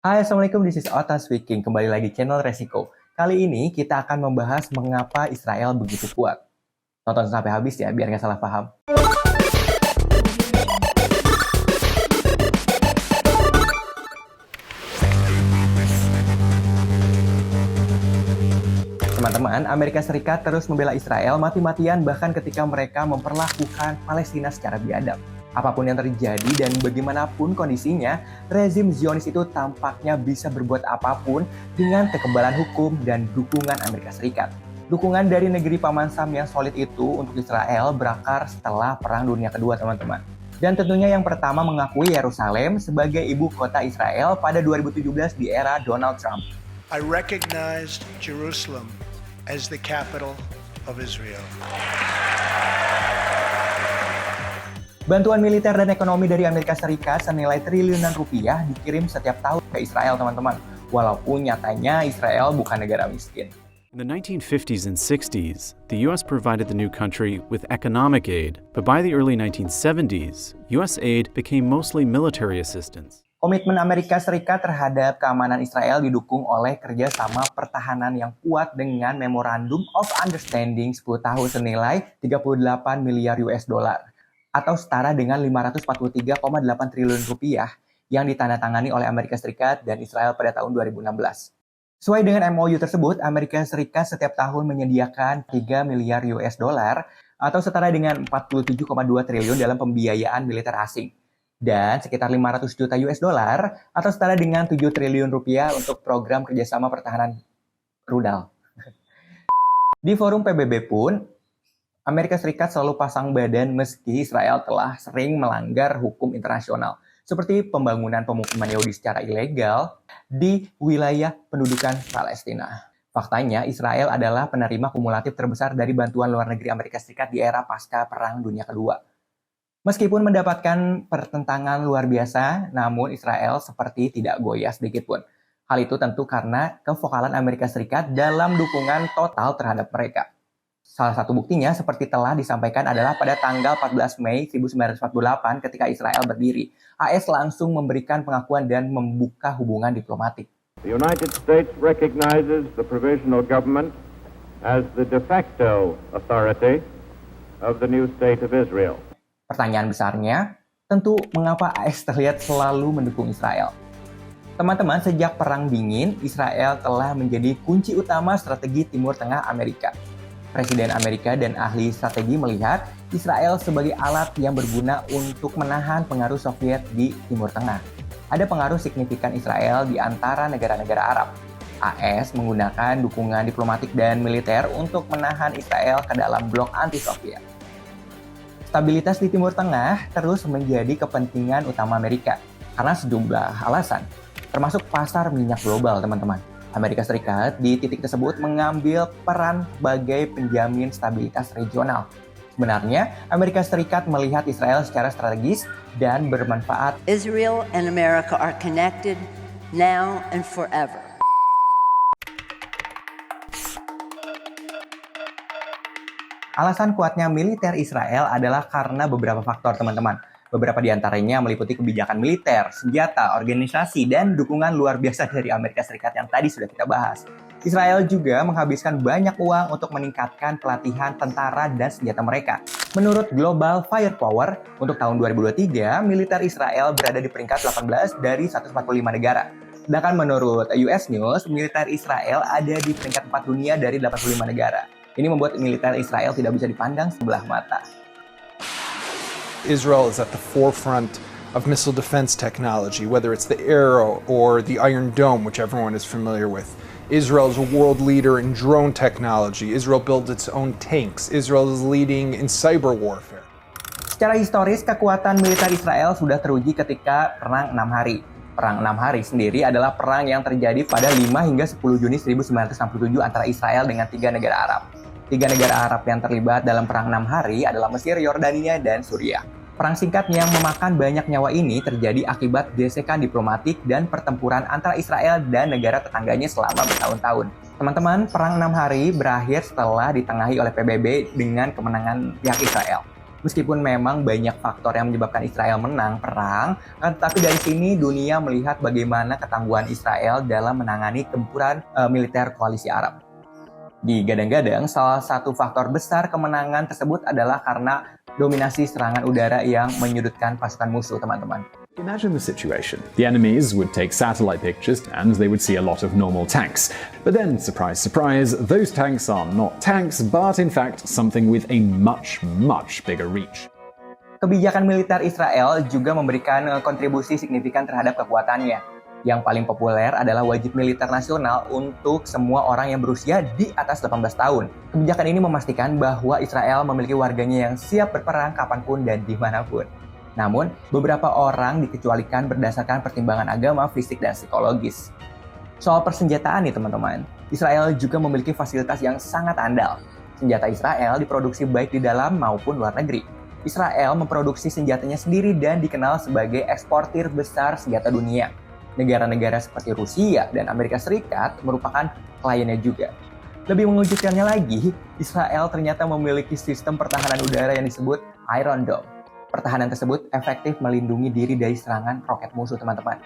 Hai, Assalamualaikum, this is Ota speaking. Kembali lagi channel Resiko. Kali ini kita akan membahas mengapa Israel begitu kuat. Tonton sampai habis ya, biar nggak salah paham. Teman-teman, Amerika Serikat terus membela Israel mati-matian bahkan ketika mereka memperlakukan Palestina secara biadab. Apapun yang terjadi dan bagaimanapun kondisinya, rezim Zionis itu tampaknya bisa berbuat apapun dengan kekebalan hukum dan dukungan Amerika Serikat. Dukungan dari negeri Paman Sam yang solid itu untuk Israel berakar setelah Perang Dunia Kedua, teman-teman. Dan tentunya yang pertama mengakui Yerusalem sebagai ibu kota Israel pada 2017 di era Donald Trump. I recognized Jerusalem as the capital of Israel. Bantuan militer dan ekonomi dari Amerika Serikat senilai triliunan rupiah dikirim setiap tahun ke Israel, teman-teman. Walaupun nyatanya Israel bukan negara miskin. In the 1950s and 60s, the U.S. provided the new country with economic aid, but by the early 1970s, U.S. aid became mostly military assistance. Komitmen Amerika Serikat terhadap keamanan Israel didukung oleh kerjasama pertahanan yang kuat dengan Memorandum of Understanding 10 tahun senilai 38 miliar US dollar atau setara dengan 543,8 triliun rupiah yang ditandatangani oleh Amerika Serikat dan Israel pada tahun 2016. Sesuai dengan MOU tersebut, Amerika Serikat setiap tahun menyediakan 3 miliar US dollar atau setara dengan 47,2 triliun dalam pembiayaan militer asing. Dan sekitar 500 juta US dollar atau setara dengan 7 triliun rupiah untuk program kerjasama pertahanan rudal. Di forum PBB pun, Amerika Serikat selalu pasang badan meski Israel telah sering melanggar hukum internasional, seperti pembangunan pemukiman Yahudi secara ilegal di wilayah pendudukan Palestina. Faktanya, Israel adalah penerima kumulatif terbesar dari bantuan luar negeri Amerika Serikat di era pasca Perang Dunia Kedua. Meskipun mendapatkan pertentangan luar biasa, namun Israel seperti tidak goyah sedikit pun. Hal itu tentu karena kevokalan Amerika Serikat dalam dukungan total terhadap mereka. Salah satu buktinya seperti telah disampaikan adalah pada tanggal 14 Mei 1948 ketika Israel berdiri. AS langsung memberikan pengakuan dan membuka hubungan diplomatik. The United States recognizes the provisional government as the de facto authority of the new state of Israel. Pertanyaan besarnya, tentu mengapa AS terlihat selalu mendukung Israel? Teman-teman, sejak Perang Dingin, Israel telah menjadi kunci utama strategi Timur Tengah Amerika. Presiden Amerika dan ahli strategi melihat Israel sebagai alat yang berguna untuk menahan pengaruh Soviet di Timur Tengah. Ada pengaruh signifikan Israel di antara negara-negara Arab. AS menggunakan dukungan diplomatik dan militer untuk menahan Israel ke dalam blok anti-Soviet. Stabilitas di Timur Tengah terus menjadi kepentingan utama Amerika karena sejumlah alasan, termasuk pasar minyak global, teman-teman. Amerika Serikat di titik tersebut mengambil peran sebagai penjamin stabilitas regional. Sebenarnya, Amerika Serikat melihat Israel secara strategis dan bermanfaat. Israel and America are connected now and forever. Alasan kuatnya militer Israel adalah karena beberapa faktor, teman-teman. Beberapa di antaranya meliputi kebijakan militer, senjata, organisasi, dan dukungan luar biasa dari Amerika Serikat yang tadi sudah kita bahas. Israel juga menghabiskan banyak uang untuk meningkatkan pelatihan tentara dan senjata mereka. Menurut Global Firepower, untuk tahun 2023, militer Israel berada di peringkat 18 dari 145 negara. Sedangkan menurut US News, militer Israel ada di peringkat 4 dunia dari 85 negara. Ini membuat militer Israel tidak bisa dipandang sebelah mata. Israel is at the forefront of missile defense technology, whether it's the Arrow or the Iron Dome, which everyone is familiar with. Israel is a world leader in drone technology. Israel builds its own tanks. Israel is leading in cyber warfare. Secara historis, kekuatan militer Israel sudah teruji ketika Perang 6 Hari. Perang 6 Hari sendiri adalah perang yang terjadi pada 5 hingga 10 Juni 1967 antara Israel dengan 3 negara Arab. 3 negara Arab yang terlibat dalam Perang 6 Hari adalah Mesir, Yordania, dan Suriah. Perang singkat yang memakan banyak nyawa ini terjadi akibat gesekan diplomatik dan pertempuran antara Israel dan negara tetangganya selama bertahun-tahun. Teman-teman, Perang 6 Hari berakhir setelah ditengahi oleh PBB dengan kemenangan pihak Israel. Meskipun memang banyak faktor yang menyebabkan Israel menang perang, tapi dari sini dunia melihat bagaimana ketangguhan Israel dalam menangani gempuran militer koalisi Arab. Digadang-gadang, salah satu faktor besar kemenangan tersebut adalah karena dominasi serangan udara yang menyudutkan pasukan musuh, teman-teman. Imagine the situation. The enemies would take satellite pictures and they would see a lot of normal tanks. But then, surprise, surprise, those tanks are not tanks, but in fact something with a much, much bigger reach. Kebijakan militer Israel juga memberikan kontribusi signifikan terhadap kekuatannya. Yang paling populer adalah wajib militer nasional untuk semua orang yang berusia di atas 18 tahun. Kebijakan ini memastikan bahwa Israel memiliki warganya yang siap berperang kapanpun dan dimanapun. Namun, beberapa orang dikecualikan berdasarkan pertimbangan agama, fisik, dan psikologis. Soal persenjataan nih teman-teman, Israel juga memiliki fasilitas yang sangat andal. Senjata Israel diproduksi baik di dalam maupun luar negeri. Israel memproduksi senjatanya sendiri dan dikenal sebagai eksportir besar senjata dunia. Negara-negara seperti Rusia dan Amerika Serikat merupakan kliennya juga. Lebih mengejutkannya lagi, Israel ternyata memiliki sistem pertahanan udara yang disebut Iron Dome. Pertahanan tersebut efektif melindungi diri dari serangan roket musuh, teman-teman.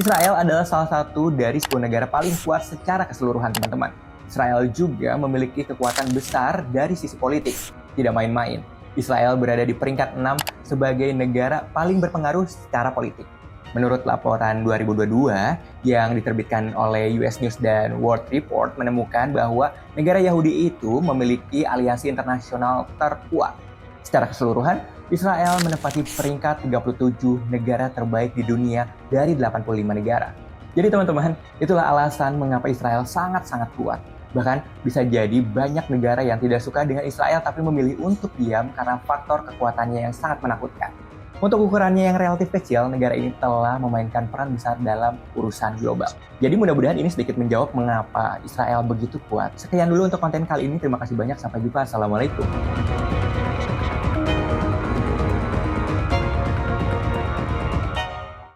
Israel adalah salah satu dari 10 negara paling kuat secara keseluruhan, teman-teman. Israel juga memiliki kekuatan besar dari sisi politik. Tidak main-main. Israel berada di peringkat 6 sebagai negara paling berpengaruh secara politik. Menurut laporan 2022 yang diterbitkan oleh US News dan World Report menemukan bahwa negara Yahudi itu memiliki aliansi internasional terkuat. Secara keseluruhan, Israel menempati peringkat 37 negara terbaik di dunia dari 85 negara. Jadi teman-teman, itulah alasan mengapa Israel sangat-sangat kuat. Bahkan bisa jadi banyak negara yang tidak suka dengan Israel tapi memilih untuk diam karena faktor kekuatannya yang sangat menakutkan. Untuk ukurannya yang relatif kecil, negara ini telah memainkan peran besar dalam urusan global. Jadi mudah-mudahan ini sedikit menjawab mengapa Israel begitu kuat. Sekian dulu untuk konten kali ini. Terima kasih banyak. Sampai jumpa. Assalamualaikum.